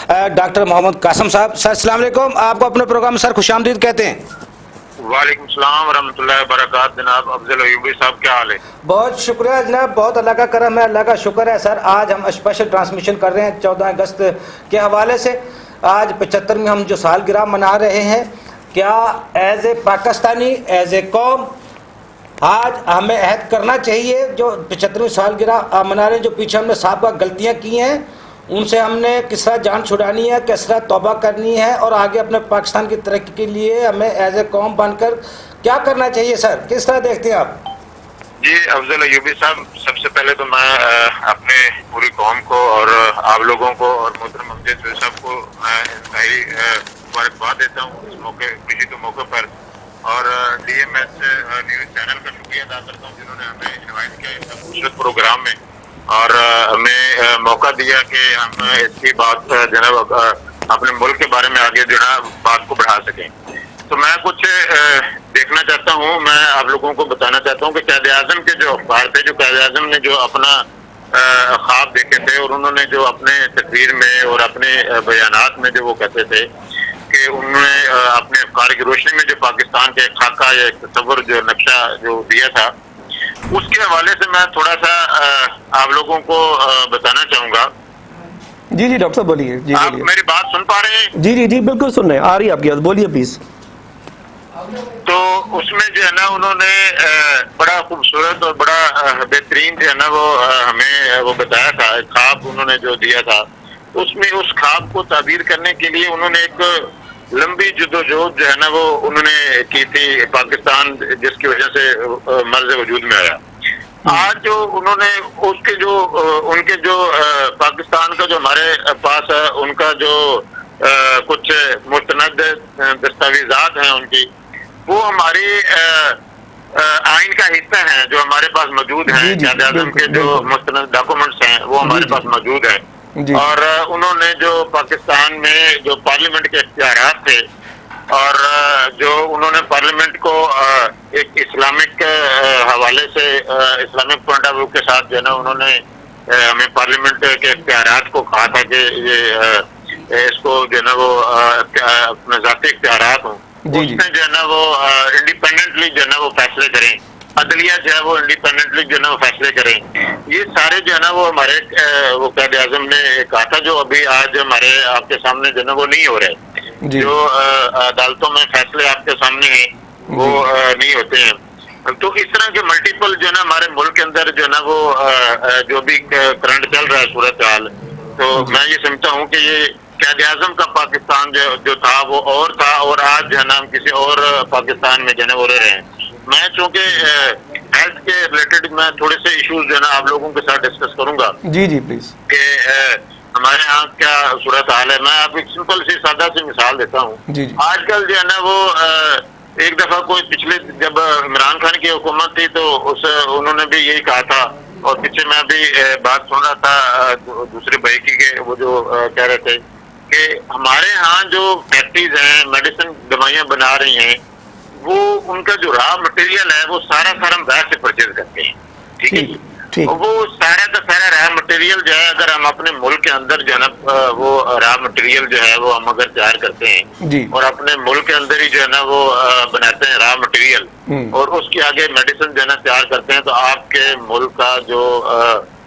Doctor محمد قاسم صاحب. سر السلام علیکم, آپ کو اپنے پروگرام سر خوش آمدید کہتے ہیں. وعلیکم السلام ورحمۃ اللہ وبرکاتہ. جناب افضل ایوبی صاحب, کیا حال ہے؟ بہت شکریہ جناب, بہت اللہ کا کرم ہے, اللہ کا شکر ہے. سر آج ہم اسپیشل ٹرانسمیشن کر رہے ہیں 14 اگست کے حوالے سے. آج 75ویں ہم جو سالگرہ منا رہے ہیں, کیا as a Pakistani, as a قوم آج ہمیں عہد کرنا چاہیے جو 75ویں سالگرہ منا رہے ہیں, جو پیچھے ہم نے سابقہ غلطیاں کی ہیں ان سے ہم نے کس طرح جان چھڑانی ہے, کس طرح توبہ کرنی ہے, اور آگے اپنے پاکستان کی ترقی کے لیے ہمیں ایز اے قوم بن کر کیا کرنا چاہیے. سر کس طرح دیکھتے ہیں آپ؟ جی افضل ایوبی صاحب, سب سے پہلے تو میں اپنے پوری قوم کو اور آپ لوگوں کو اور محترم امجد صاحب کو میں انتہائی مبارکباد دیتا ہوں اس موقع, خوشی کے موقع پر, اور D M S news channel کا شکریہ ادا کرتا ہوں جنہوں نے ہمیں انوائٹ کیا اس خوبصورت پروگرام میں اور ہمیں موقع دیا کہ ہم اس کی بات جناب اپنے ملک کے بارے میں آگے جو ہے بات کو بڑھا سکیں. تو میں کچھ دیکھنا چاہتا ہوں, میں آپ لوگوں کو بتانا چاہتا ہوں کہ قائد اعظم کے جو اخبار تھے, جو قائد اعظم نے جو اپنا خواب دیکھے تھے اور انہوں نے جو اپنے تقریر میں اور اپنے بیانات میں جو وہ کہتے تھے کہ انہوں نے اپنے افکار کی روشنی میں جو پاکستان کے خاکہ یا ایک تصور جو نقشہ جو دیا تھا, اس کے حوالے سے میں تھوڑا سا آپ لوگوں کو بتانا چاہوں گا. جی جی ڈاکٹر صاحب بولیے. جی آپ میری بات سن پا رہے ہیں؟ جی جی جی بالکل سن رہے ہیں, آ رہی ہے آپ کی بات, بولیے پلیز. تو اس میں جو ہے نا انہوں نے بڑا خوبصورت اور بڑا بہترین جو ہے نا وہ ہمیں وہ بتایا تھا, ایک خواب انہوں نے جو دیا تھا. اس میں اس خواب کو تعبیر کرنے کے لیے انہوں نے ایک لمبی جدوجہد جو ہے نا وہ انہوں نے کی تھی, پاکستان جس کی وجہ سے مرز وجود میں آیا. آج جو انہوں نے اس کے جو ان کے جو پاکستان کا جو ہمارے پاس ہے ان کا جو کچھ مستند دستاویزات ہیں ان کی, وہ ہماری آئین کا حصہ ہیں جو ہمارے پاس موجود ہیں. قائد اعظم کے جو مستند ڈاکومنٹس ہیں وہ ہمارے پاس موجود ہیں. اور انہوں نے جو پاکستان میں جو پارلیمنٹ کے اختیارات تھے اور جو انہوں نے پارلیمنٹ کو ایک اسلامک حوالے سے اسلامک پوائنٹ آف ویو کے ساتھ جو ہے نا انہوں نے ہمیں پارلیمنٹ کے اختیارات کو کہا تھا کہ یہ اس کو جو ہے نا وہ اپنے ذاتی اختیارات ہوں, اس میں جو ہے نا وہ انڈیپینڈنٹلی جو ہے نا وہ فیصلے کریں, عدلیہ جو ہے وہ انڈیپینڈنٹلی جو ہے نا وہ فیصلے کریں. یہ سارے جو ہے نا وہ ہمارے وہ قائد اعظم نے کہا تھا, جو ابھی آج ہمارے آپ کے سامنے جو ہے نا وہ نہیں ہو رہے. جو عدالتوں میں فیصلے آپ کے سامنے ہیں وہ نہیں ہوتے ہیں. تو اس طرح کے ملٹیپل جو ہے نا ہمارے ملک کے اندر جو ہے نا وہ جو بھی کرنٹ چل رہا ہے صورتحال, تو میں یہ سمجھتا ہوں کہ یہ قائد اعظم کا پاکستان جو تھا وہ اور تھا, اور آج جو ہے نا ہم کسی اور پاکستان میں جو ہے نا وہ رہ رہے ہیں. میں چونکہ ہیلتھ کے ریلیٹڈ میں تھوڑے سے ایشوز جو ہے نا آپ لوگوں کے ساتھ ڈسکس کروں گا. جی جی پلیز. کہ ہمارے یہاں کیا صورتحال ہے. میں آپ ایک سمپل سی سادہ سی مثال دیتا ہوں. آج کل جو ہے نا وہ ایک دفعہ کوئی پچھلے جب عمران خان کی حکومت تھی تو انہوں نے بھی یہی کہا تھا, اور پیچھے میں بھی بات سن رہا تھا دوسرے بھائی کی کہ وہ جو کہہ رہے تھے کہ ہمارے ہاں جو فیکٹریز ہیں میڈیسن دوائیاں بنا رہی ہیں, وہ ان کا جو را مٹیریل ہے وہ سارا ہم باہر سے پرچیز کرتے ہیں. ٹھیک ہے, وہ سارا کا سارا را مٹیریل جو ہے اگر ہم اپنے ملک کے اندر جو ہے نا وہ را مٹیریل جو ہے وہ ہم اگر تیار کرتے ہیں اور اپنے ملک کے اندر ہی جو ہے نا وہ بناتے ہیں را مٹیریل, اور اس کے آگے میڈیسن جو ہے نا تیار کرتے ہیں, تو آپ کے ملک کا جو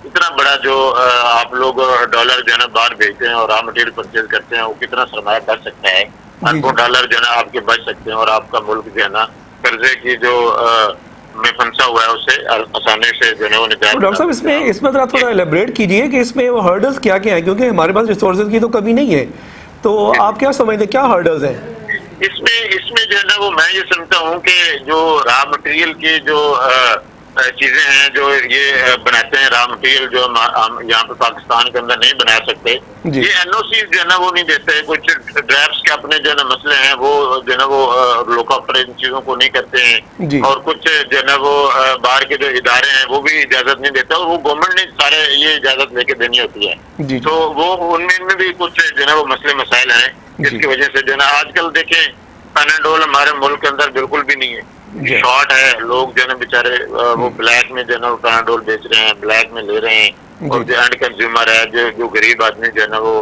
اتنا بڑا جو آپ لوگ ڈالر جو ہے نا باہر بھیجتے ہیں اور را مٹیریل پرچیز کرتے ہیں, وہ کتنا سرمایہ بچ سکتا ہے. اربوں ڈالر جو ہے نا آپ کے بچ سکتے ہیں, اور آپ کا ملک جو ہے نا قرضے کی جو میں پھنسا ہوا ہے اس سے آسانی سے جو ہے وہ نجات. ڈاکٹر صاحب اس میں ذرا تھوڑا ایلیبریٹ کیجیے کہ اس میں وہ ہرڈلز کیا کیا ہیں, کیونکہ ہمارے پاس ریسورسز کی تو کمی نہیں ہے, تو آپ کیا سمجھتے ہیں کیا ہرڈلز ہیں اس میں جو ہے نا وہ میں یہ سمجھتا ہوں کہ جو را مٹیریل کی جو چیزیں ہیں جو یہ بناتے ہیں, را مٹیریل جو ہم یہاں پہ پاکستان کے اندر نہیں بنا سکتے, یہ این او سی جو ہے نا وہ نہیں دیتے. کچھ ڈرائبس کے اپنے جو ہے نا مسئلے ہیں وہ جو ہے نا وہ لوکاپٹر ان چیزوں کو نہیں کرتے ہیں, اور کچھ جو ہے نا وہ باہر کے جو ادارے ہیں وہ بھی اجازت نہیں دیتے, اور وہ گورنمنٹ نے سارے یہ اجازت لے کے دینی ہوتی ہے. تو وہ ان میں بھی کچھ جو ہے نا وہ مسئلے مسائل ہیں جس کی وجہ سے جو ہے نا آج کل دیکھیں پیناڈول ہمارے ملک کے اندر بالکل بھی نہیں ہے, شارٹ ہے. لوگ جو ہے نا بیچارے وہ بلیک میں جو ہے نا وہ پیناڈول بیچ رہے ہیں, بلیک میں لے رہے ہیں, اور جو اینڈ کنزیومر ہے, جو غریب آدمی جو ہے نا وہ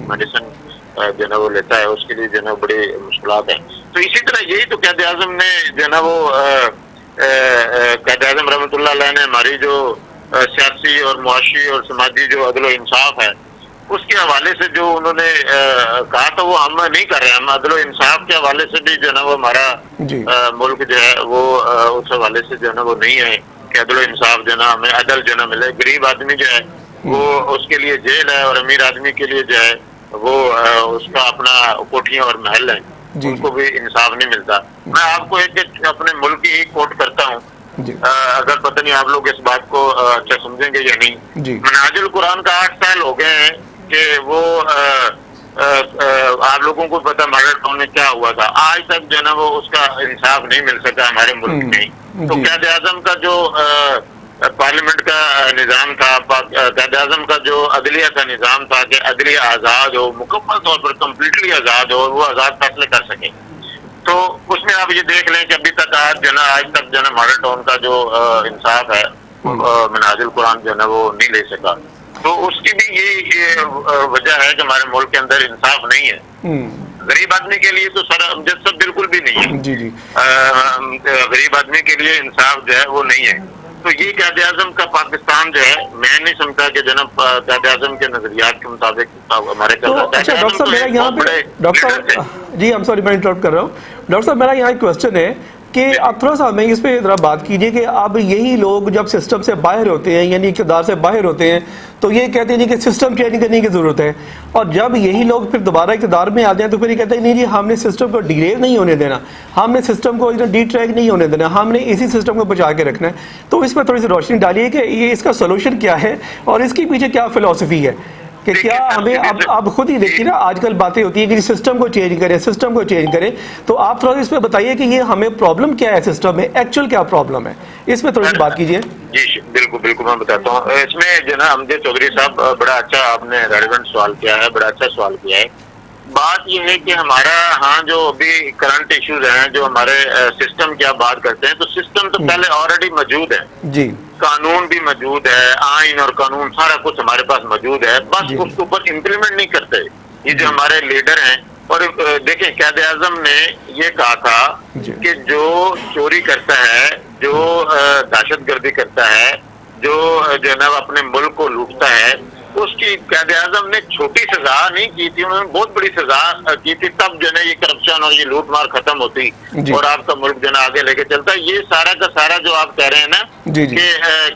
میڈیسن جو ہے نا وہ لیتا ہے, اس کے لیے جو ہے نا بڑی مشکلات ہیں. تو اسی طرح یہی تو قائد اعظم نے جو ہے نا وہ قائد اعظم رحمۃ اللہ علیہ نے ہماری جو سیاسی اور معاشی اور سماجی جو عدل و انصاف ہے اس کے حوالے سے جو انہوں نے کہا تھا وہ ہم نہیں کر رہے ہیں. ہم عدل و انصاف کے حوالے سے بھی جو ہے نا وہ ہمارا ملک جو ہے وہ اس حوالے سے جو ہے نا وہ نہیں ہے کہ عدل و انصاف جو ہے نا ہمیں عدل جو ہے نا ملے. غریب آدمی جو ہے وہ اس کے لیے جیل ہے, اور امیر آدمی کے لیے جو ہے وہ اس کا اپنا کوٹھیاں اور محل ہے, ان کو بھی انصاف نہیں ملتا. میں آپ کو ایک اپنے ملک کی ایک کوٹ کرتا ہوں, اگر پتہ نہیں آپ لوگ اس بات کو اچھا سمجھیں گے یا نہیں. منہاج القرآن کا 8 سال ہو گئے ہیں کہ وہ آپ لوگوں کو پتا ماڈل ٹاؤن میں کیا ہوا تھا, آج تک جو ہے نا وہ اس کا انصاف نہیں مل سکا ہمارے ملک میں. تو قائد اعظم کا جو پارلیمنٹ کا نظام تھا, قائد اعظم کا جو عدلیہ کا نظام تھا کہ عدلیہ آزاد ہو, مکمل طور پر کمپلیٹلی آزاد ہو, وہ آزاد فیصلے کر سکے, تو اس میں آپ یہ دیکھ لیں کہ ابھی تک آج تک جو ہے نا ماڈل ٹاؤن کا جو انصاف ہے منہاج القرآن جو ہے نا وہ نہیں لے سکا. تو اس کی بھی یہ وجہ ہے کہ ہمارے ملک کے اندر انصاف نہیں ہے. غریب آدمی کے لیے تو سر امجد صاحب بالکل بھی نہیں ہے. غریب آدمی کے لیے انصاف جو ہے وہ نہیں ہے. تو یہ قائد اعظم کا پاکستان جو ہے, میں نہیں سمجھتا کہ جناب قائد اعظم کے نظریات کے مطابق ہمارے ڈاکٹر صاحب میرا یہاں پہ جی ہم سوری میں انٹرپٹ کر رہا ہوں. ڈاکٹر صاحب میرا یہاں ایک کوشچن ہے کہ آپ تھوڑا سا ہمیں اس پہ ذرا بات کیجئے کہ اب یہی لوگ جب سسٹم سے باہر ہوتے ہیں, یعنی اقتدار سے باہر ہوتے ہیں, تو یہ کہتے ہیں کہ سسٹم چینج کرنے کی ضرورت ہے, اور جب یہی لوگ پھر دوبارہ اقتدار میں آتے ہیں تو پھر یہ کہتے ہیں نہیں جی ہم نے سسٹم کو ڈیریل نہیں ہونے دینا, ہم نے سسٹم کو ڈی ٹریک نہیں ہونے دینا, ہم نے اسی سسٹم کو بچا کے رکھنا ہے. تو اس پہ تھوڑی سی روشنی ڈالیے کہ یہ اس کا سولوشن کیا ہے اور اس کے پیچھے کیا فلسفی ہے, کہ کیا ہمیں اب خود ہی دیکھیے نا آج کل باتیں ہوتی ہیں کہ سسٹم کو چینج کریں, تو آپ تھوڑا اس پہ بتائیے کہ یہ ہمیں پرابلم کیا ہے سسٹم میں, ایکچوئل کیا پرابلم ہے, اس پہ تھوڑی سی بات کیجیے. جی بالکل میں بتاتا ہوں. اس میں جو نا امجد چودھری صاحب بڑا اچھا آپ نے ریلیونٹ سوال کیا ہے, بڑا اچھا سوال کیا ہے. بات یہ ہے کہ ہمارا ہاں جو ابھی کرنٹ ایشوز ہیں جو ہمارے سسٹم کی آپ بات کرتے ہیں, تو سسٹم تو پہلے آلریڈی موجود ہے. جی قانون بھی موجود ہے, آئین اور قانون سارا کچھ ہمارے پاس موجود ہے, بس اس کے اوپر امپلیمنٹ نہیں کرتے یہ جو ہمارے لیڈر ہیں. اور دیکھیں قائد اعظم نے یہ کہا تھا کہ جو چوری کرتا ہے, جو دہشت گردی کرتا ہے, جو جناب اپنے ملک کو لوٹتا ہے, اس کی قائد اعظم نے چھوٹی سزا نہیں کی تھی, انہوں نے بہت بڑی سزا کی تھی. تب جو ہے یہ کرپشن اور یہ لوٹ مار ختم ہوتی اور آپ کا ملک جو ہے آگے لے کے چلتا. یہ سارا کا سارا جو آپ کہہ رہے ہیں نا کہ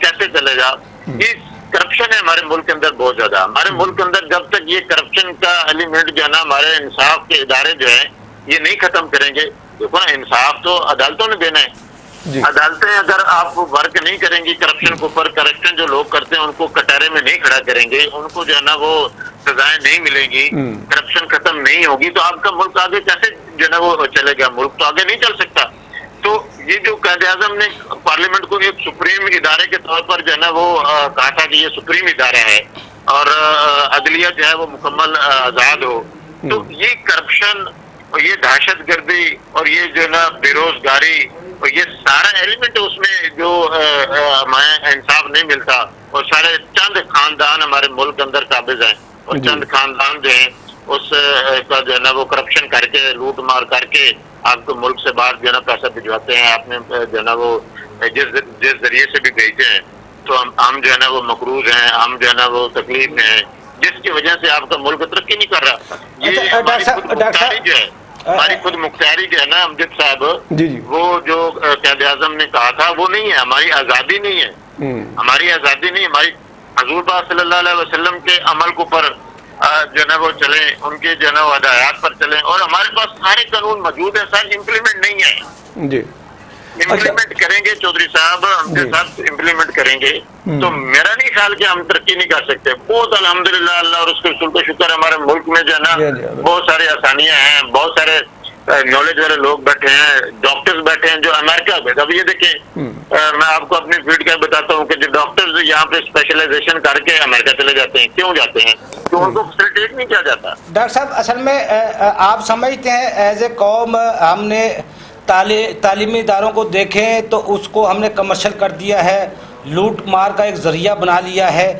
کیسے چلے گا, یہ کرپشن ہے ہمارے ملک کے اندر بہت زیادہ. ہمارے ملک کے اندر جب تک یہ کرپشن کا ایلیمنٹ جو ہے نا ہمارے انصاف کے ادارے جو ہیں یہ نہیں ختم کریں گے. دیکھو نا انصاف تو عدالتوں نے دینا ہے. عدالتیں اگر آپ ورک نہیں کریں گی کرپشن کے اوپر, کرپشن جو لوگ کرتے ہیں ان کو کٹہرے میں نہیں کھڑا کریں گے, ان کو جو ہے نا وہ سزائیں نہیں ملیں گی, کرپشن ختم نہیں ہوگی, تو آپ کا ملک آگے کیسے جو ہے نا وہ چلے گا؟ ملک تو آگے نہیں چل سکتا. تو یہ جو قائد اعظم نے پارلیمنٹ کو ایک سپریم ادارے کے طور پر جو ہے نا وہ کہا تھا کہ یہ سپریم ادارہ ہے اور عدلیہ جو ہے وہ مکمل آزاد ہو, تو یہ کرپشن اور یہ دہشت گردی اور یہ جو ہے نا بے روزگاری اور یہ سارا ایلیمنٹ اس میں جو ہمیں انصاف نہیں ملتا, اور سارے چند خاندان ہمارے ملک کے اندر قابض ہیں, اور چند خاندان جو ہیں اس کا جو ہے نا وہ کرپشن کر کے لوٹ مار کر کے آپ کو ملک سے باہر جو ہے نا پیسہ بھجواتے ہیں. آپ نے جو ہے نا وہ جس ذریعے سے بھی بھیجتے ہیں تو ہم جو ہے نا وہ مقروض ہیں, ہم جو ہے نا وہ تکلیف میں ہیں, جس کی وجہ سے آپ کا ملک ترقی نہیں کر رہا. یہ ہماری خود مختاری جو ہے, ہماری خود مختاری جو ہے نا امجد صاحب, وہ جو قائد اعظم نے کہا تھا وہ نہیں ہے. ہماری آزادی نہیں ہے, ہماری آزادی نہیں, ہماری حضور پاک صلی اللہ علیہ وسلم کے عمل کو پر جو ہے نا وہ چلیں, ان کے جو ہے نا ہدایات پر چلیں, اور ہمارے پاس سارے قانون موجود ہیں, سر امپلیمنٹ نہیں ہے. امپلیمنٹ کریں گے چودھری صاحب, ہم کے ساتھ امپلیمنٹ کریں گے تو میرا نہیں خیال کہ ہم ترقی نہیں کر سکتے. بہت الحمدللہ اللہ اور اس کے رسول کا شکر, ہمارے ملک میں جو ہے نا بہت ساری آسانیاں ہیں, بہت سارے نالج والے لوگ بیٹھے ہیں, ڈاکٹرز بیٹھے ہیں جو امریکہ میں. اب یہ دیکھیں میں آپ کو اپنی فیلڈ کا بتاتا ہوں کہ جو ڈاکٹرز یہاں پہ اسپیشلائزیشن کر کے امریکہ چلے جاتے ہیں, کیوں جاتے ہیں؟ تو ان کو فیسلٹیٹ نہیں کیا جاتا. ڈاکٹر صاحب اصل میں آپ سمجھتے ہیں ایز اے قوم ہم نے تعلیمی اداروں کو دیکھیں تو اس کو ہم نے کمرشل کر دیا ہے, لوٹ مار کا ایک ذریعہ بنا لیا ہے,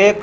1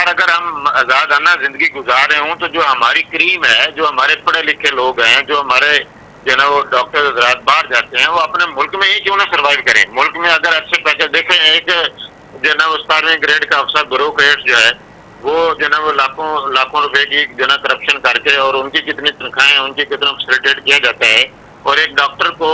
یار اگر ہم آزادانہ زندگی گزار رہے ہوں تو جو ہماری کریم ہے، جو ہمارے پڑھے لکھے لوگ ہیں، جو ہمارے جو ہے نا وہ ڈاکٹر حضرات باہر جاتے ہیں، وہ اپنے ملک میں ہی کیوں نہ سروائیو کریں. ملک میں اگر اچھے پیکج دیکھیں، ایک جو ہے نا وہ 17ویں گریڈ کا افسر بیوروکریٹ جو ہے وہ جو ہے نا وہ لاکھوں روپے کی جو ہے نا کرپشن کر کے، اور ان کی کتنی تنخواہیں، ان کی کتنا فیسیلیٹیٹ کیا جاتا ہے، اور ایک ڈاکٹر کو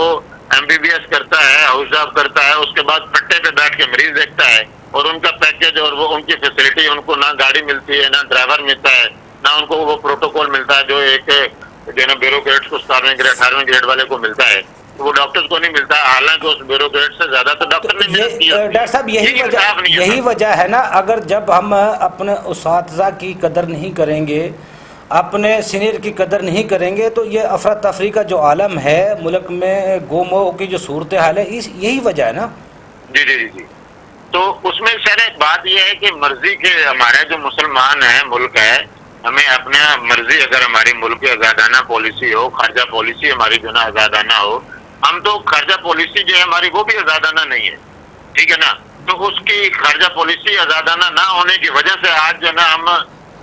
MBBS کرتا ہے، ہاؤس جاب کرتا ہے، اس کے بعد پٹے پہ بیٹھ کے مریض دیکھتا ہے، اور ان کا پیکج اور وہ ان کی فیسلٹی، ان کو نہ گاڑی ملتی ہے، نہ ڈرائیور ملتا ہے، نہ ان کو وہ پروٹوکول ملتا ہے جو ایک جو ہے نا بیوروکریٹس کو 17ویں گریڈ 18ویں گریڈ والے کو ملتا ہے، وہ ڈاکٹرز کو نہیں ملتا. حالانکہ اس بیوروکریٹ سے زیادہ تو ڈاکٹر نے محنت کی. ڈاکٹر صاحب یہی وجہ ہے نا، اگر جب ہم اپنے اساتذہ کی قدر نہیں کریں گے، اپنے سینئر کی قدر نہیں کریں گے، تو یہ افراتفری کا جو عالم ہے ملک میں، گومو کی جو صورتحال ہے، یہی وجہ ہے نا. جی جی جی جی. تو اس میں سر ایک بات یہ ہے کہ مرضی کے ہمارے جو مسلمان ہیں، ملک ہے، ہمیں اپنا مرضی، اگر ہماری ملک کی آزادانہ پالیسی ہو، خارجہ پالیسی ہماری جو ہے نا آزادانہ ہو، ہم تو خارجہ پالیسی جو ہے ہماری وہ بھی آزادانہ نہیں ہے، ٹھیک ہے نا. تو اس کی خارجہ پالیسی آزادانہ نہ ہونے کی وجہ سے آج جو ہے نا ہم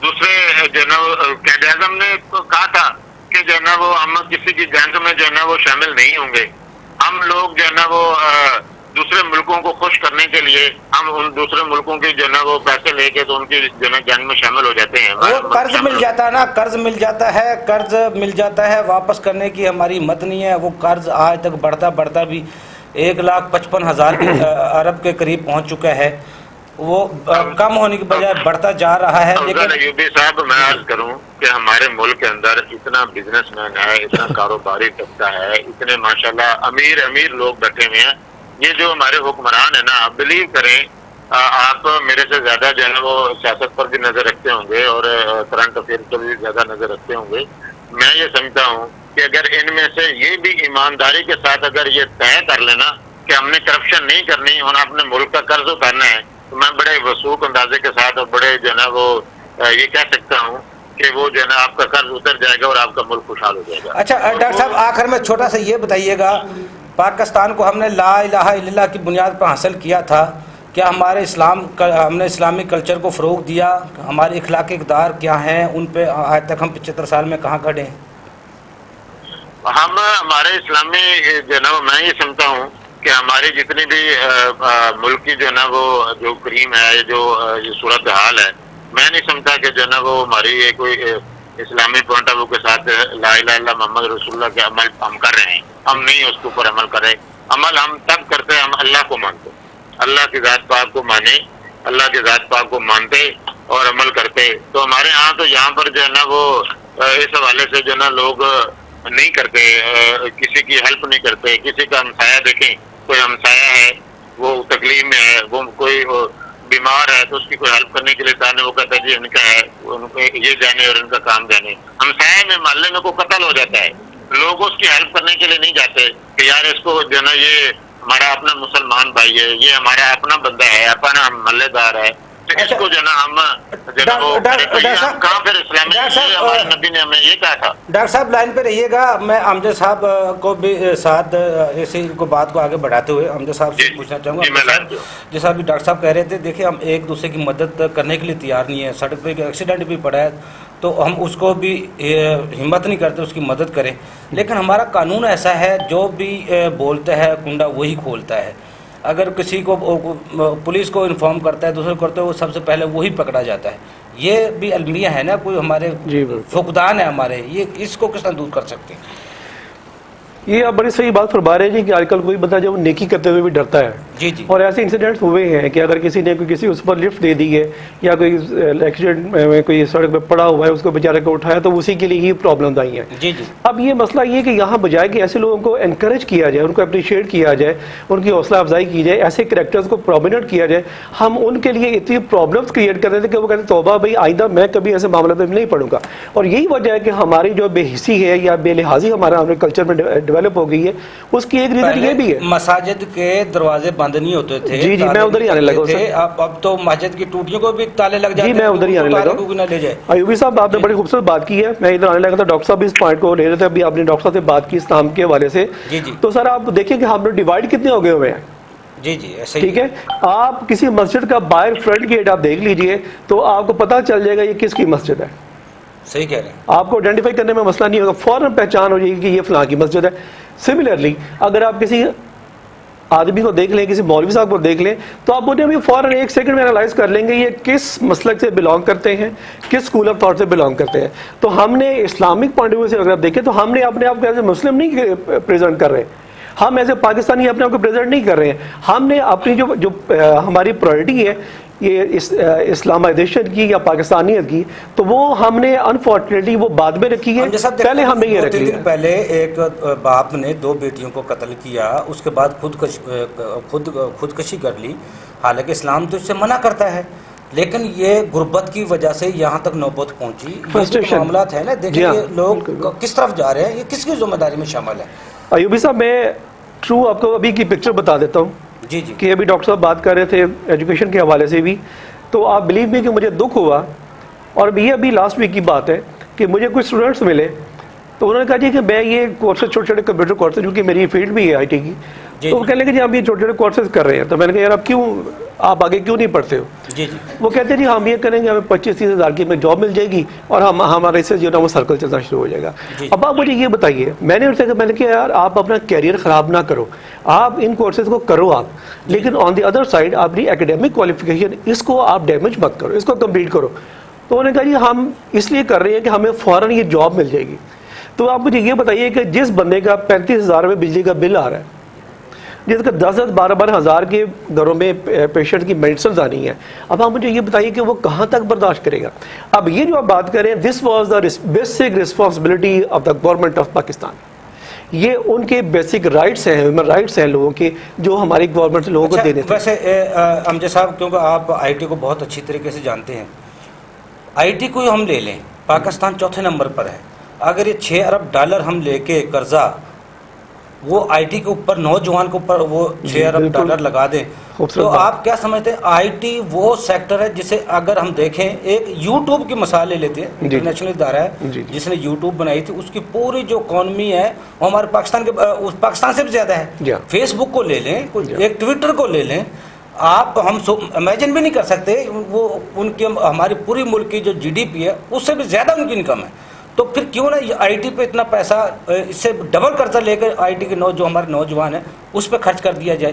دوسرے جو ہے نا قائد اعظم نے کہا تھا کہ جو ہے نا وہ ہم کسی کی جنگ میں جو ہے نا وہ شامل نہیں ہوں گے. ہم لوگ جو ہے نا وہ دوسرے ملکوں کو خوش کرنے کے لیے ہم ان دوسرے ملکوں کی جو ہے نا وہ پیسے لے کے تو ان کی جو ہے نا جنگ میں شامل ہو جاتے ہیں. وہ قرض مل جاتا ہے نا، قرض مل جاتا ہے، واپس کرنے کی ہماری ہمت نہیں ہے. وہ قرض آج تک بڑھتا بھی 1,55,000 ارب کے قریب پہنچ چکا ہے. وہ کم ہونے کی بجائے بڑھتا جا رہا ہے. لیکن ایوبی صاحب میں عرض کروں کہ ہمارے ملک کے اندر اتنا بزنس مین ہے، اتنا کاروباری طبقہ ہے، اتنے ماشاءاللہ امیر لوگ بیٹھے ہوئے ہیں. یہ جو ہمارے حکمران ہیں نا، آپ بلیو کریں، آپ میرے سے زیادہ جو ہے نا وہ سیاست پر بھی نظر رکھتے ہوں گے اور کرنٹ افیئر پر بھی زیادہ نظر رکھتے ہوں گے. میں یہ سمجھتا ہوں کہ اگر ان میں سے یہ بھی ایمانداری کے ساتھ اگر یہ طے کر لینا کہ ہم نے کرپشن نہیں کرنی اور اپنے ملک کا قرض اتارنا ہے، تو میں بڑے وثوق اندازے کے ساتھ اور بڑے جو ہے نا وہ یہ کہہ سکتا ہوں کہ وہ جو ہے نا آپ کا قرض اتر جائے گا اور آپ کا ملک خوشحال ہو جائے گا. اچھا ڈاکٹر صاحب، آخر میں چھوٹا سا یہ بتائیے گا، پاکستان کو ہم نے لا الہ الا اللہ کی بنیاد پر حاصل کیا تھا، کیا ہم نے اسلامی کلچر کو فروغ دیا؟ ہمارے اخلاقی اقدار کیا ہیں؟ ان پہ آج تک ہم 75 سال میں کہاں کھڑے ہیں؟ ہم ہمارے اسلامی جو ہے نا میں یہ سمجھتا ہوں کہ ہماری جتنی بھی ملک کی جو ہے نا وہ جو کریم ہے، جو یہ صورتحال ہے، میں نہیں سمجھتا کہ جو ہے نا وہ ہماری یہ کوئی اسلامی پوائنٹ آف ویو کے ساتھ لا الہ الا اللہ محمد رسول اللہ کے عمل ہم کر رہے ہیں. ہم نہیں اس کے اوپر عمل کر رہے. عمل ہم تب کرتے ہیں ہم اللہ کو مانتے، اللہ کی ذات پاک کو مانے، اللہ کی ذات پاک کو مانتے اور عمل کرتے. تو ہمارے ہاں تو یہاں پر جو ہے نا وہ اس حوالے سے جو ہے نا لوگ نہیں کرتے، کسی کی ہیلپ نہیں کرتے. کسی کا ہمسایہ دیکھیں، کوئی ہمسایہ ہے وہ تکلیف میں ہے، وہ کوئی بیمار ہے تو اس کی کوئی ہیلپ کرنے کے لیے تانے، وہ کہتا ہے جی ان کا ہے، ان کو یہ جانے اور ان کا کام جانے. ہمسایہ میں محلے میں کوئی قتل ہو جاتا ہے، لوگ اس کی ہیلپ کرنے کے لیے نہیں جاتے کہ یار اس کو جو ہے نا یہ ہمارا اپنا مسلمان بھائی ہے، یہ ہمارا اپنا بندہ ہے، اپنا محلے دار ہے، تو اس کو جو ہے نا ہم کہاں پھر اسلامی ہمارے نبی نے ہمیں یہ کہا تھا. ڈاکٹر صاحب لائن پہ رہیے گا، میں امجد صاحب کو بھی ساتھ اسی کو بات کو آگے بڑھاتے ہوئے امجد صاحب سے پوچھنا چاہوں گا. جیسا ابھی ڈاکٹر صاحب کہہ رہے تھے، دیکھیں ہم ایک دوسرے کی مدد کرنے کے لیے تیار نہیں ہے. سڑک پہ ایکسیڈنٹ بھی پڑا ہے تو ہم اس کو بھی ہمت نہیں کرتے اس کی مدد کریں. لیکن ہمارا قانون ایسا ہے، جو بھی بولتا ہے کنڈا وہی کھولتا ہے. اگر کسی کو پولیس کو انفارم کرتا ہے، دوسرے کو کرتا ہے، وہ سب سے پہلے وہی پکڑا جاتا ہے. یہ بھی المیہ ہے نا، کوئی ہمارے فقدان ہے ہمارے، یہ اس کو کس طرح دور کر سکتے ہیں؟ یہ آپ بڑی صحیح بات فرما رہے ہیں کہ آج کل کوئی بندہ جب نیکی کرتے ہوئے بھی ڈرتا ہے. جی جی. اور ایسے انسیڈنٹس ہوئے ہیں کہ اگر کسی نے کسی اس پر لفٹ دے دی ہے یا کوئی ایکسیڈنٹ میں کوئی سڑک پہ پڑا ہوا ہے، اس کو بیچارے کو اٹھایا، تو اسی کے لیے ہی پرابلمز آئی ہیں. جی جی. اب یہ مسئلہ یہ کہ یہاں بجائے کہ ایسے لوگوں کو انکریج کیا جائے، ان کو اپریشیٹ کیا جائے، ان کی حوصلہ افزائی کی جائے، ایسے کریکٹرز کو پرومیننٹ کیا جائے، ہم ان کے لیے اتنی پرابلمس کریٹ کر رہے تھے کہ وہ کہتے ہیں توبہ بھائی آئندہ میں کبھی ایسے معاملات میں نہیں پڑوں گا. اور یہی وجہ ہے کہ ہماری جو بے حسی ہے یا بے لحاظی ہمارا کلچر میں ڈیولپ ہو گئی ہے، اس کی ایک ریزن یہ بھی ہے. مساجد کے دروازے بند نہیں ہوتے تھے. جی جی، میں ادھر ہی آنے لگا. اب تو مسجد کی ٹوٹیوں کو بھی تالے لگ جاتے ہیں. جی میں ادھر ہی آنے لگا. ایوبی صاحب آپ نے بڑی خوبصورت بات کی ہے، میں ادھر آنے لگا تھا. ڈاکٹر صاحب اس پوائنٹ کو لے رہے تھے، ابھی آپ نے ڈاکٹر صاحب سے بات کی اسلام کے حوالے سے. جی جی. تو سر آپ دیکھیں کہ ہم لوگ ڈیوائڈ کتنے ہو گئے ہوئے ہیں. جی جی ایسے ہی ٹھیک ہے. آپ کسی مسجد کا باہر فرنٹ گیٹ آپ دیکھ لیجئے تو آپ کو پتہ چل جائے گا یہ کس کی مسجد ہے. صحیح کہہ رہے ہیں. آپ کو آئیڈینٹیفائی کرنے میں مسئلہ نہیں ہوگا, فوراً پہچان ہو جائے گی کہ یہ فلاں کی مسجد ہے. سملرلی اگر آپ کسی آدمی کو دیکھ لیں, کسی مولوی صاحب کو دیکھ لیں, تو آپ انہیں بھی فوراً 1 سیکنڈ میں انالائز کر لیں گے یہ کس مسلک سے بلانگ کرتے ہیں, کس اسکول آف تھاٹ سے بلانگ کرتے ہیں. تو ہم نے اسلامک پوائنٹ آف ویو سے اگر آپ دیکھیں تو ہم نے اپنے آپ کو ایز اے مسلم نہیں پریزنٹ کر رہے, ہم ایز اے پاکستانی اپنے آپ کو پریزنٹ نہیں کر رہے ہیں. ہم نے اپنی جو ہماری پرائرٹی ہے یہ اسلامائزیشن کی یا پاکستانیت کی, تو وہ ہم نے انفارچونیٹلی وہ بعد میں رکھی ہے, پہلے ہم نے یہ رکھ لیا. پہلے ایک باپ نے 2 بیٹیوں کو قتل کیا, اس کے بعد خودکشی کر لی, حالانکہ اسلام تو اس سے منع کرتا ہے, لیکن یہ غربت کی وجہ سے یہاں تک نوبت پہنچی. یہ جو معاملات ہیں نا, دیکھیں لوگ کس طرف جا رہے ہیں, یہ کس کی ذمہ داری میں شامل ہے. ایوبی صاحب میں ٹرو آپ کو ابھی کی پکچر بتا دیتا ہوں. جی جی. کہ ابھی ڈاکٹر صاحب بات کر رہے تھے ایجوکیشن کے حوالے سے بھی, تو آپ بلیو می کہ مجھے دکھ ہوا, اور یہ ابھی لاسٹ ویک کی بات ہے کہ مجھے کچھ اسٹوڈنٹس ملے, تو انہوں نے کہا جی کہ میں یہ کورسز چھوٹے چھوٹے کمپیوٹر کورسز, جو کہ میری فیلڈ بھی ہے IT کی, تو وہ کہنے لگے جی ہم یہ چھوٹے چھوٹے کورسز کر رہے ہیں. تو میں نے کہا یار آپ آگے کیوں نہیں پڑھتے ہو. جی جی. وہ کہتے ہیں جی ہم یہ کریں گے, ہمیں 25-30 ہزار کی میں جاب مل جائے گی, اور ہمارے سے جو ہے وہ سرکل چلنا شروع ہو جائے گا. اب آپ مجھے یہ بتائیے, میں نے کہا یار آپ اپنا کیریئر خراب نہ کرو, آپ ان کورسز کو کرو آپ, لیکن آن دی ادر سائڈ اپنی ایکیڈیمک کوالیفیکیشن اس کو آپ ڈیمیج مت کرو, اس کو کمپلیٹ کرو. تو انہوں نے کہا جی ہم اس لیے کر رہے ہیں کہ ہمیں فوراً یہ جاب مل جائے گی. تو آپ مجھے یہ بتائیے کہ جس بندے کا 35,000 میں بجلی کا بل آ رہا ہے, جس کا 10-12 ہزار کے گھروں میں پیشنٹ کی میڈیسنز آنی ہے, اب آپ مجھے یہ بتائیے کہ وہ کہاں تک برداشت کرے گا. اب یہ جو آپ بات کریں, this was the basic responsibility of the government of Pakistan, یہ ان کے بیسک رائٹس ہیں, ہیومن رائٹس ہیں لوگوں کے, جو ہماری گورنمنٹ لوگوں کو دینے تھے. ویسے امجد صاحب, کیونکہ آپ IT کو بہت اچھی طریقے سے جانتے ہیں, IT کو ہم لے لیں, پاکستان 4تھے نمبر پر ہے. اگر یہ $6 ارب ہم لے کے قرضہ وہ IT کے اوپر, نوجوان کے اوپر وہ $6 ارب لگا دیں, تو آپ کیا سمجھتے ہیں IT وہ سیکٹر ہے جسے اگر ہم دیکھیں, ایک YouTube کی مثال لے لیتے ہیں, انٹرنیشنل ادارہ ہے جس نے YouTube بنائی تھی, اس کی پوری جو اکانومی ہے وہ ہمارے پاکستان سے بھی زیادہ ہے. فیس بک کو لے لیں, ایک ٹویٹر کو لے لیں, آپ ہم امیجن بھی نہیں کر سکتے, وہ ان کی ہماری پوری ملک کی جو GDP ہے اس سے بھی زیادہ ان کی انکم ہے. تو پھر کیوں نہ IT پہ اتنا پیسہ, اس سے ڈبل قرضہ لے کر IT کے جو ہمارے نوجوان ہیں اس پہ خرچ کر دیا جائے.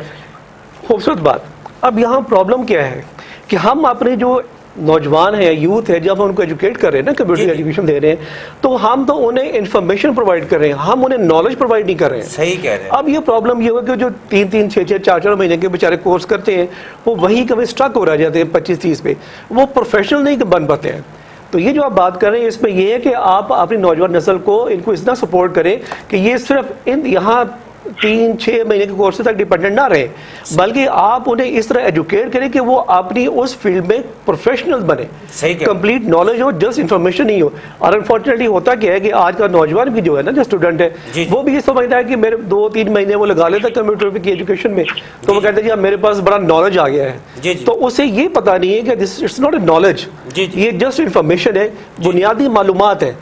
خوبصورت بات. اب یہاں پرابلم کیا ہے کہ ہم اپنے جو نوجوان ہیں, یوتھ ہے, جب ہم ان کو ایجوکیٹ کر رہے ہیں نا, کمپیوٹر ایجوکیشن دے رہے ہیں, تو ہم تو انہیں انفارمیشن پرووائڈ کر رہے ہیں, ہم انہیں نالج پرووائڈ نہیں کر رہے ہیں. صحیح کہہ رہے ہیں. اب یہ پرابلم یہ ہوگا کہ جو 3-3, 6-6, 4-4 مہینے کے بیچارے کورس کرتے ہیں, وہ وہیں کبھی اسٹرک ہو رہ جاتے ہیں 25-30 پہ, وہ پروفیشنل نہیں بن پاتے ہیں. تو یہ جو آپ بات کر رہے ہیں اس میں یہ ہے کہ آپ اپنی نوجوان نسل کو ان کو اتنا سپورٹ کریں کہ یہ صرف یہاں 3-6 مہینے کے کورس تک ڈیپینڈنٹ نہ رہے, بلکہ آپ انہیں اس طرح ایجوکیٹ کریں کہ وہ اپنی اس فیلڈ میں پروفیشنل بنے, کمپلیٹ نالج ہو, جسٹ انفارمیشن نہیں ہو. اور انفارچونیٹلی ہوتا کیا ہے کہ آج کا نوجوان بھی جو ہے نا, جو اسٹوڈنٹ ہے, وہ بھی یہ سمجھتا ہے کہ میرے 2-3 مہینے وہ لگا لیتا کمپیوٹر کی ایجوکیشن میں, تو وہ کہتے ہیں جی میرے پاس بڑا نالج آ گیا ہے. تو اسے یہ پتا نہیں ہے کہ اٹس ناٹ اے نالج, یہ جسٹ انفارمیشن ہے, بنیادی معلومات ہے.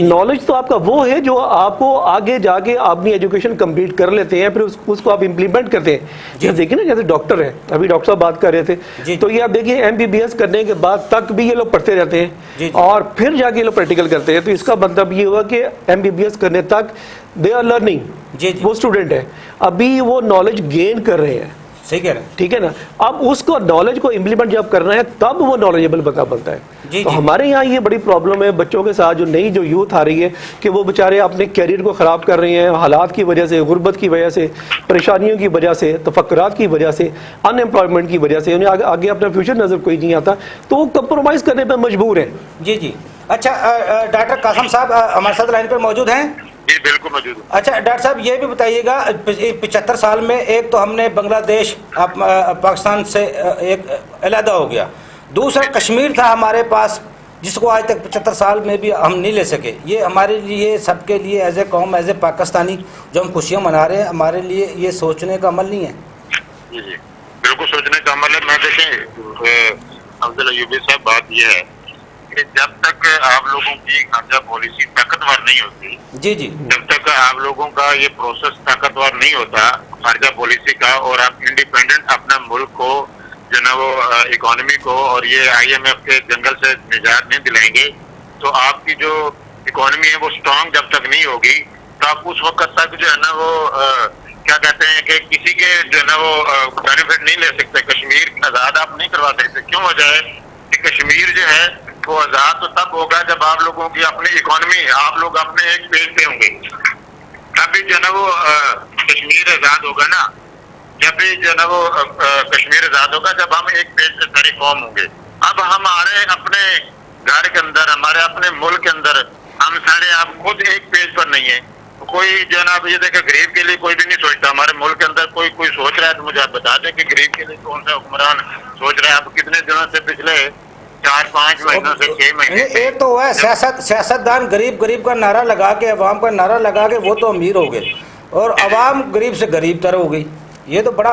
نالج تو آپ کا وہ ہے جو آپ کو آگے جا کے اپنی ایجوکیشن کمپلیٹ کر لیتے ہیں, پھر اس کو آپ امپلیمنٹ کرتے ہیں. جیسے دیکھیں نا, جیسے ڈاکٹر ہیں, ابھی ڈاکٹر صاحب بات کر رہے تھے, تو یہ آپ دیکھیں MBBS کرنے کے بعد تک بھی یہ لوگ پڑھتے رہتے ہیں, اور پھر جا کے یہ لوگ پریکٹیکل کرتے ہیں. تو اس کا مطلب یہ ہوا کہ MBBS کرنے تک دے آر لرننگ, وہ اسٹوڈنٹ ہے, ابھی وہ نالج گین کر رہے ہیں. صحیح کہہ رہے ہیں. ٹھیک ہے نا. اب اس کو نالج کو امپلیمنٹ جب کرنا ہے تب وہ نالجیبل بنتا ہے. تو ہمارے یہاں یہ بڑی پرابلم ہے بچوں کے ساتھ, جو نئی جو یوتھ آ رہی ہے, کہ وہ بیچارے اپنے کیریئر کو خراب کر رہے ہیں حالات کی وجہ سے, غربت کی وجہ سے, پریشانیوں کی وجہ سے, تفکرات کی وجہ سے, ان ایمپلائمنٹ کی وجہ سے, انہیں آگے اپنا فیوچر نظر کوئی نہیں آتا, تو وہ کمپرومائز کرنے پہ مجبور ہیں. جی. اچھا, ڈاکٹر قاسم صاحب ہمارے ساتھ لائن پہ موجود ہیں. جی بالکل موجود. اچھا ڈاکٹر صاحب, یہ بھی بتائیے گا, 75 سال میں ایک تو ہم نے بنگلہ دیش پاکستان سے ایک علیحدہ ہو گیا, دوسرا کشمیر تھا ہمارے پاس, جس کو آج تک 75 سال میں بھی ہم نہیں لے سکے. یہ ہمارے لیے, سب کے لیے, ایز اے قوم, ایز اے پاکستانی جو ہم خوشیاں منا رہے ہیں, ہمارے لیے یہ سوچنے کا عمل نہیں ہے. جی بالکل سوچنے کا عمل ہے. میں دیکھیں عبداللہ ایوبی صاحب, بات یہ ہے کہ جب تک آپ لوگوں کی خارجہ پالیسی طاقتور نہیں ہوتی, جب تک آپ لوگوں کا یہ پروسیس طاقتور نہیں ہوتا, خارجہ پالیسی کا اور آپ انڈیپینڈنٹ اپنا ملک کو جو نا وہ اکانومی کو اور یہ IMF کے جنگل سے نجات نہیں دلائیں گے تو آپ کی جو اکانومی ہے وہ اسٹرانگ جب تک نہیں ہوگی تو آپ اس وقت تک جو ہے نا وہ کیا کہتے ہیں کہ کسی کے جو ہے نا وہ بینیفٹ نہیں لے سکتے. کشمیر آزاد آپ نہیں کروا سکتے. کیوں وجہ ہے کہ کشمیر جو ہے وہ آزاد تو تب ہوگا جب آپ لوگوں کی اپنی اکانومی آپ لوگ اپنے ایک پیج پہ ہوں گے. تبھی جو ہے نا وہ کشمیر آزاد ہوگا نا. جب بھی جو ہے نا وہ کشمیر آزاد ہوگا جب ہم ایک پیج پہ ساری قوم ہوں گے. اب ہمارے اپنے گھر کے اندر ہمارے اپنے ملک کے اندر ہم سارے آپ خود ایک پیج پر نہیں ہیں. کوئی جو ہے نا یہ دیکھیں غریب کے لیے کوئی بھی نہیں سوچتا. ہمارے ملک کے اندر کوئی سوچ رہا ہے تو مجھے آپ بتا دیں کہ غریب کے لیے کون سا حکمران سوچ رہا ہے. آپ کتنے دنوں سے پچھلے 4-5 مہینوں سے 6 مہینے ایک تو ہوا ہے سیاستدان غریب کا نعرہ لگا کے عوام کا نعرہ لگا کے وہ تو امیر ہو گئے اور عوام غریب سے غریب تر ہو گئی. یہ تو بڑا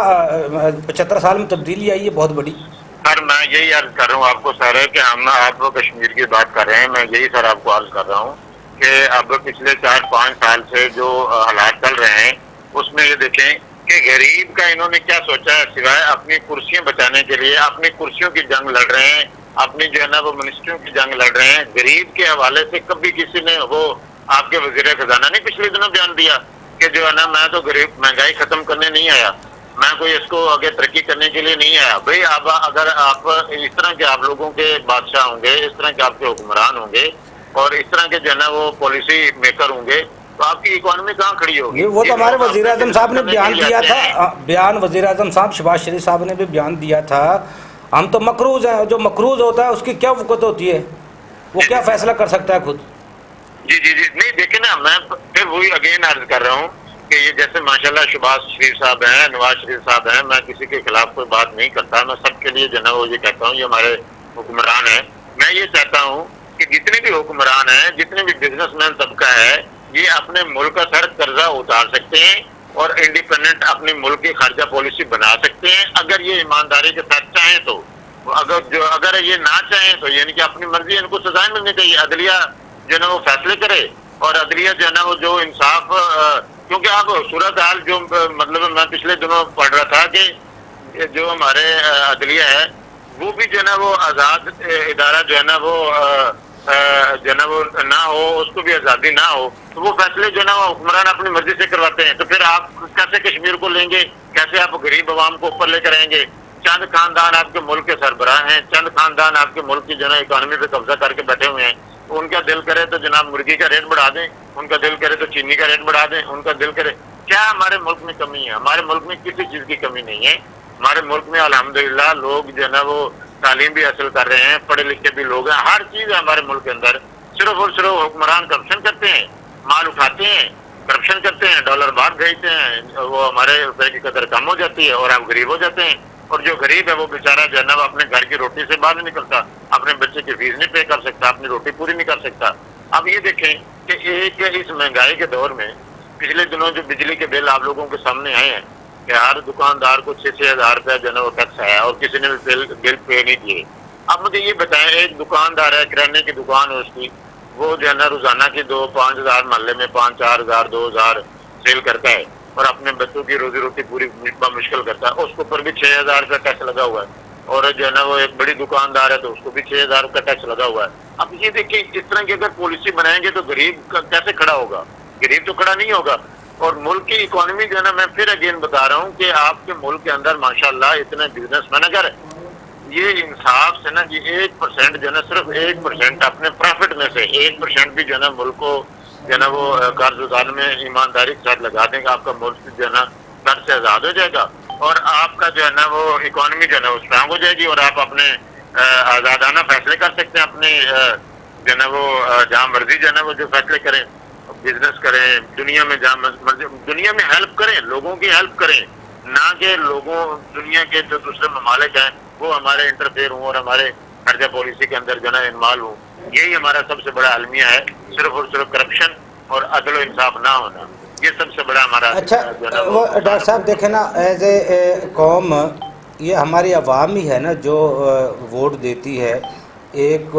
75 سال میں تبدیلی آئی ہے بہت بڑی. سر میں یہی عرض کر رہا ہوں آپ کو سر کہ ہم آپ کشمیر کی بات کر رہے ہیں. میں یہی سر آپ کو عرض کر رہا ہوں کہ اب پچھلے 4-5 سال سے جو حالات چل رہے ہیں اس میں یہ دیکھیں کہ غریب کا انہوں نے کیا سوچا ہے سوائے اپنی کرسیاں بچانے کے لیے اپنی کرسیوں کی جنگ لڑ رہے ہیں. اپنی جو ہے نا وہ منسٹریوں کی جنگ لڑ رہے ہیں. غریب کے حوالے سے کبھی کسی نے وہ آپ کے وزیر خزانہ نے پچھلے دنوں بیان دیا کہ جو ہے نا میں تو غریب مہنگائی ختم کرنے نہیں آیا, میں کوئی اس کو آگے ترقی کرنے کے لیے نہیں آیا. بھائی اب اگر آپ اس طرح کے آپ لوگوں کے بادشاہ ہوں گے, اس طرح کے آپ کے حکمران ہوں گے اور اس طرح کے جو ہے نا وہ پالیسی میکر ہوں گے تو آپ کی اکانومی کہاں کھڑی ہوگی؟ وہ تو ہمارے وزیر اعظم صاحب نے بیان دیا تھا. وزیر اعظم صاحب شہباز شریف صاحب نے بھی بیان دیا تھا ہم تو مقروض ہیں. جو مقروض ہوتا ہے اس کی کیا وقت ہوتی ہے, وہ کیا فیصلہ کر سکتا ہے خود. جی نہیں دیکھیں نا میں پھر وہی اگین عرض کر رہا ہوں کہ یہ جیسے ماشاءاللہ شہباز شریف صاحب ہیں, نواز شریف صاحب ہیں, میں کسی کے خلاف کوئی بات نہیں کرتا. میں سب کے لیے جو ہے نا وہ یہ کہتا ہوں یہ ہمارے حکمران ہیں. میں یہ چاہتا ہوں کہ جتنے بھی حکمران ہیں, جتنے بھی بزنس مین طبقہ ہے, یہ اپنے ملک کا سر قرضہ اتار سکتے ہیں اور انڈیپینڈنٹ اپنی ملک کی خارجہ پالیسی بنا سکتے ہیں اگر یہ ایمانداری کے ساتھ چاہیں تو. اگر یہ نہ چاہیں تو یعنی کہ اپنی مرضی ان کو سزائیں ملنی چاہیے. عدلیہ جو ہے نا وہ فیصلے کرے اور عدلیہ جو ہے نا وہ جو انصاف, کیونکہ آپ صورتحال جو مطلب میں پچھلے دنوں پڑھ رہا تھا کہ جو ہمارے عدلیہ ہے وہ بھی جو ہے نا وہ آزاد ادارہ جو ہے نا وہ جو ہے نا وہ نہ ہو, اس کو بھی آزادی نہ ہو تو وہ فیصلے جو ہے نا وہ حکمران اپنی مرضی سے کرواتے ہیں. تو پھر آپ کیسے کشمیر کو لیں گے, کیسے آپ غریب عوام کو اوپر لے کر آئیں گے؟ چند خاندان آپ کے ملک کے سربراہ ہیں, چند خاندان آپ کے ملک کی جو ہے نا اکانومی پہ قبضہ کر کے بیٹھے ہوئے ہیں. ان کا دل کرے تو جناب مرغی کا ریٹ بڑھا دیں, ان کا دل کرے تو چینی کا ریٹ بڑھا دیں, ان کا دل کرے. کیا ہمارے ملک میں کمی ہے؟ ہمارے ملک میں کسی چیز کی کمی نہیں ہے. ہمارے ملک میں الحمدللہ لوگ جو ہے نا وہ تعلیم بھی حاصل کر رہے ہیں, پڑھے لکھے بھی لوگ ہیں, ہر چیز ہے ہمارے ملک کے اندر. صرف اور صرف حکمران کرپشن کرتے ہیں, مال اٹھاتے ہیں, کرپشن کرتے ہیں, ڈالر باہر بھیجتے ہیں, وہ ہمارے روپے کی قدر کم ہو جاتی ہے اور آپ غریب ہو جاتے ہیں. اور جو غریب ہے وہ بیچارہ جو ہے نا وہ اپنے گھر کی روٹی سے باہر نہیں نکلتا, اپنے بچے کی فیس نہیں پے کر سکتا, اپنی روٹی پوری نہیں کر سکتا. اب یہ دیکھیں کہ ایک اس مہنگائی کے دور میں پچھلے دنوں جو بجلی کے بل آپ لوگوں کے سامنے آئے ہیں کہ ہر دکاندار کو 6-6 ہزار روپیہ جو ہے نا وہ ٹیکس آیا اور کسی نے بھی بل پے نہیں کیے. اب مجھے یہ بتائیں, ایک دکاندار ہے, کرانے کی دکان ہے اس کی, وہ جو ہے نا روزانہ کی 2-5 ہزار محلے میں 5-4 ہزار 2 ہزار سیل کرتا ہے اور اپنے بچوں کی روزی روٹی پوری مشکل کرتا ہے. اس کے اوپر بھی 6,000 روپیہ ٹیکس لگا ہوا ہے. اور جو ہے نا وہ ایک بڑی دکاندار ہے تو اس کو بھی 6,000 روپیہ ٹیکس لگا ہوا ہے. اب یہ دیکھیں اس طرح کی اگر پالیسی بنائیں گے تو غریب کیسے کھڑا ہوگا؟ غریب تو کھڑا نہیں ہوگا. اور ملک کی اکانومی جو ہے نا, میں پھر اگین بتا رہا ہوں کہ آپ کے ملک کے اندر ماشاءاللہ اتنے بزنس مین اگر یہ انصاف سے نا یہ 1% جو ہے نا, صرف 1% اپنے پروفٹ میں سے 1% بھی جو ہے نا ملک کو جو ہے نا وہ قرض ادار میں ایمانداری کے ساتھ لگا دیں گا, آپ کا ملک جو ہے نا قرض سے آزاد ہو جائے گا اور آپ کا جو ہے نا وہ اکانومی جو ہے نا وہ اسٹرانگ ہو جائے گی اور آپ اپنے آزادانہ فیصلے کر سکتے ہیں, اپنے جو ہے نا وہ جہاں مرضی جو ہے نا وہ جو فیصلے کریں, بزنس کریں, دنیا میں جہاں مرضی دنیا میں ہیلپ کریں, لوگوں کی ہیلپ کریں, نہ کہ لوگوں دنیا کے جو دوسرے ممالک ہیں وہ ہمارے انٹرفیئر ہوں اور ہمارے خارجہ پالیسی کے اندر جو ہے نا انوالو ہوں. یہی ہمارا سب سے بڑا المیہ ہے, صرف اور صرف کرپشن اور عدل و انصاف نہ ہونا, یہ سب سے بڑا ہمارا. اچھا وہ ڈاکٹر صاحب دیکھیں نا, ایز اے قوم یہ ہماری عوام ہی ہے نا جو ووٹ دیتی ہے, ایک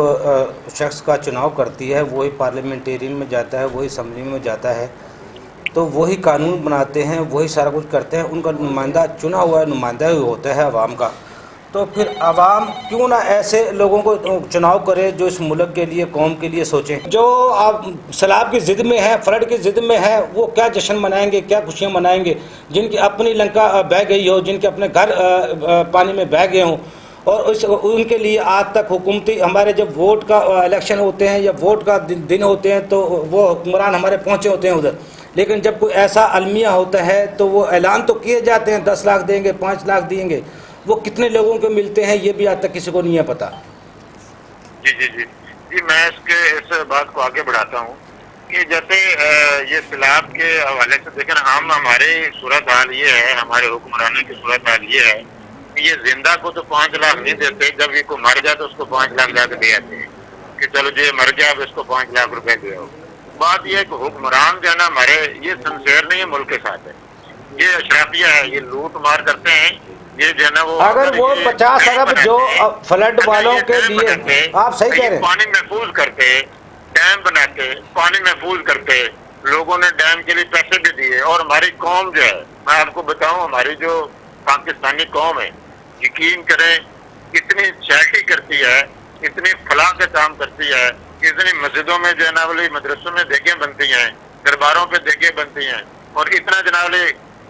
شخص کا چناؤ کرتی ہے, وہی پارلیمنٹیرین میں جاتا ہے, وہی اسمبلی میں جاتا ہے. تو وہی قانون بناتے ہیں, وہی سارا کچھ کرتے ہیں, ان کا نمائندہ چنا ہوا نمائندہ ہی ہوتا ہے عوام کا. تو پھر عوام کیوں نہ ایسے لوگوں کو چناؤ کرے جو اس ملک کے لیے, قوم کے لیے سوچیں. جو آپ سیلاب کی ضد میں ہیں, فلڈ کی ضد میں ہیں, وہ کیا جشن منائیں گے, کیا خوشیاں منائیں گے؟ جن کی اپنی لنکا بہہ گئی ہو, جن کے اپنے گھر پانی میں بہہ گئے ہوں, اور ان کے لیے آج تک حکومتی, ہمارے جب ووٹ کا الیکشن ہوتے ہیں یا ووٹ کا دن ہوتے ہیں تو وہ حکمران ہمارے پہنچے ہوتے ہیں ادھر, لیکن جب کوئی ایسا المیہ ہوتا ہے تو وہ اعلان تو کیے جاتے ہیں 10 لاکھ دیں گے, 5 لاکھ دیں گے, وہ کتنے لوگوں کو ملتے ہیں یہ بھی آج تک کسی کو نہیں ہے پتہ. جی میں اس بات کو آگے بڑھاتا ہوں کہ جیسے یہ سیلاب کے حوالے سے دیکھیں, ہمارے صورتحال یہ ہے, ہمارے حکمرانوں کی صورتحال یہ ہے کہ یہ زندہ کو تو 5 لاکھ نہیں دیتے, جب یہ کو مر جائے تو اس کو 5 لاکھ لا کے دے آتے ہیں کہ چلو جی مر گیا اب اس کو 5 لاکھ روپے دے آؤ. بات یہ ہے کہ حکمران جو ہے نا ہمارے, یہ سنسیئر نہیں ہے ملک کے ساتھ ہے, یہ اشرافیہ ہے, یہ لوٹ مار کرتے ہیں. یہ جو ہے نا وہ اگر وہ 50 ارب جو فلڈ والوں کے لیے, آپ صحیح کہہ رہے ہیں, پانی محفوظ کرتے, ڈیم بناتے, پانی محفوظ کرتے, لوگوں نے ڈیم کے لیے پیسے بھی دیے. اور ہماری قوم جو ہے, میں آپ کو بتاؤں, ہماری جو پاکستانی قوم ہے, یقین کریں اتنی چیریٹی کرتی ہے, اتنی فلاح کا کام کرتی ہے, اتنی مسجدوں میں جو ہے نا والی مدرسوں میں دیگیں بنتی ہیں, درباروں پہ دیگیں بنتی ہیں, اور اتنا جناب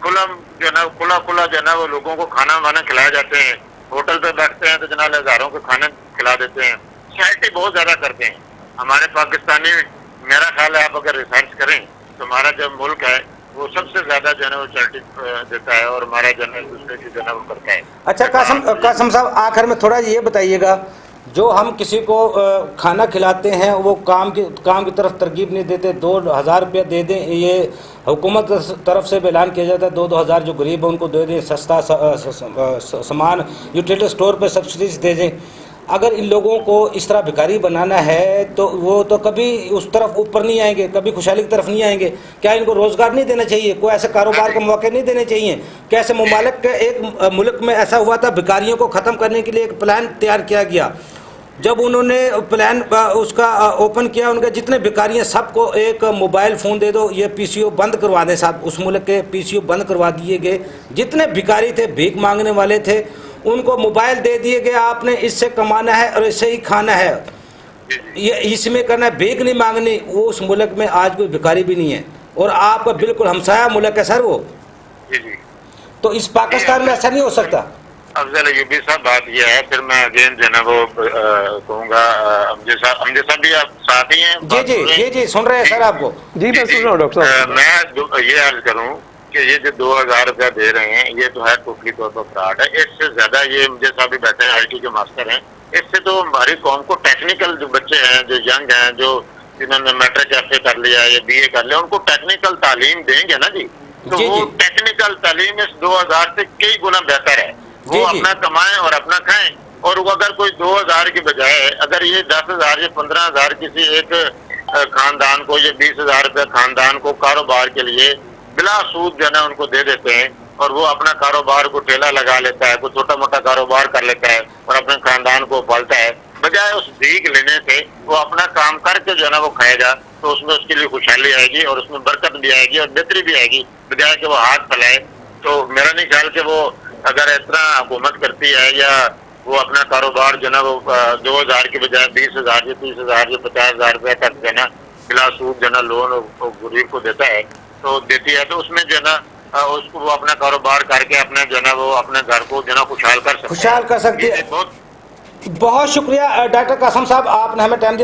کھلا جو ہے نا کھلا جو ہے نا وہ لوگوں کو کھانا وانا کھلائے جاتے ہیں. ہوٹل پہ بیٹھتے ہیں تو جناب ہزاروں کو کھانا کھلا دیتے ہیں. چیریٹی بہت زیادہ کرتے ہیں ہمارے پاکستانی. میرا خیال ہے آپ اگر ریسرچ کریں تو ہمارا جو ملک ہے وہ سب سے زیادہ جو ہے نا وہ چیریٹی دیتا ہے, اور ہمارا جو ہے دوسرے کی جو ہے نا وہ کرتا ہے. اچھا قاسم صاحب, آخر میں تھوڑا یہ بتائیے گا, جو ہم کسی کو کھانا کھلاتے ہیں وہ کام کی طرف ترغیب نہیں دیتے, 2000 روپیہ دے دیں, یہ حکومت طرف سے بھی اعلان کیا جاتا ہے 2000 جو غریب ہیں ان کو دے دیں, سستا سامان یوٹیلیٹی اسٹور پہ سبسڈیز دے دیں. اگر ان لوگوں کو اس طرح بھکاری بنانا ہے تو وہ تو کبھی اس طرف اوپر نہیں آئیں گے, کبھی خوشحالی کی طرف نہیں آئیں گے. کیا ان کو روزگار نہیں دینا چاہیے, کوئی ایسے کاروبار کا مواقع نہیں دینے چاہیے؟ کیسے ممالک کے ایک ملک میں ایسا ہوا تھا, بھکاریوں کو ختم کرنے کے لیے ایک پلان تیار کیا گیا. جب انہوں نے پلان اس کا اوپن کیا, ان کے جتنے بھکاری ہیں سب کو ایک موبائل فون دے دو, یہ پی سی او بند کروا دیں صاحب. اس ملک کے پی سی او بند کروا دیے گئے. جتنے بھکاری تھے, بھیک مانگنے والے تھے, ان کو موبائل دے دیے گئے, آپ نے اس سے کمانا ہے اور اس سے ہی کھانا ہے, یہ اس میں کرنا ہے, بھیک نہیں مانگنی. وہ اس ملک میں آج کوئی بھکاری بھی نہیں ہے, اور آپ کا بالکل ہمسایہ ملک ہے سر وہ. تو اس پاکستان میں ایسا نہیں ہو سکتا. افضل ایوبی صاحب, بات یہ ہے, پھر میں اگین جو ہے نا وہ کہوں گا, امجد صاحب بھی آپ ساتھ ہی ہیں؟ جی سن رہے ہیں سر آپ کو. جی میں سن رہا ہوں ڈاکٹر صاحب. میں یہ عرض کروں کہ یہ جو 2000 روپیہ دے رہے ہیں یہ تو ہے ٹوٹلی طور پر فراڈ ہے. اس سے زیادہ, یہ امجد صاحب بھی بیٹھے ہیں, IT کے ماسٹر ہیں, اس سے تو ہماری قوم کو ٹیکنیکل جو بچے ہیں, جو ینگ ہیں, جو جنہوں نے میٹرک FA کر لیا یا BA کر لیا, ان کو ٹیکنیکل تعلیم دیں گے نا جی, تو وہ ٹیکنیکل تعلیم اس 2000 سے کئی گنا بہتر ہے. وہ اپنا کمائیں اور اپنا کھائیں. اور وہ اگر کوئی 2000 کی بجائے اگر یہ 10,000 یا 15,000 کسی ایک خاندان کو یا 20,000 روپے خاندان کو کاروبار کے لیے بلا سود جو ہے نا ان کو دے دیتے ہیں, اور وہ اپنا کاروبار کو ٹھیلا لگا لیتا ہے, کوئی چھوٹا موٹا کاروبار کر لیتا ہے اور اپنے خاندان کو پالتا ہے, بجائے اس بھیک لینے سے وہ اپنا کام کر کے جو ہے نا وہ کھائے گا, تو اس میں اس کے لیے خوشحالی آئے گی اور اس میں برکت بھی آئے گی اور بہتری بھی آئے گی, بجائے کہ وہ ہاتھ پھیلائے. تو میرا نہیں خیال کہ وہ اگر اس طرح حکومت کرتی ہے یا وہ اپنا کاروبار جو ہے نا وہ 2000 کی بجائے 20,000 یا 30,000 یا 50,000 روپے تک جو ہے نا بلا سود جو ہے نا لون غریب کو دیتا ہے, تو دیتی ہے, تو اس میں جو ہے نا اس کو وہ اپنا کاروبار کر کے اپنے جو ہے نا وہ اپنے گھر کو جو ہے نا خوشحال کر سکتی ہے. بہت شکریہ ڈاکٹر قاسم صاحب, آپ نے ہمیں ٹائم دیا.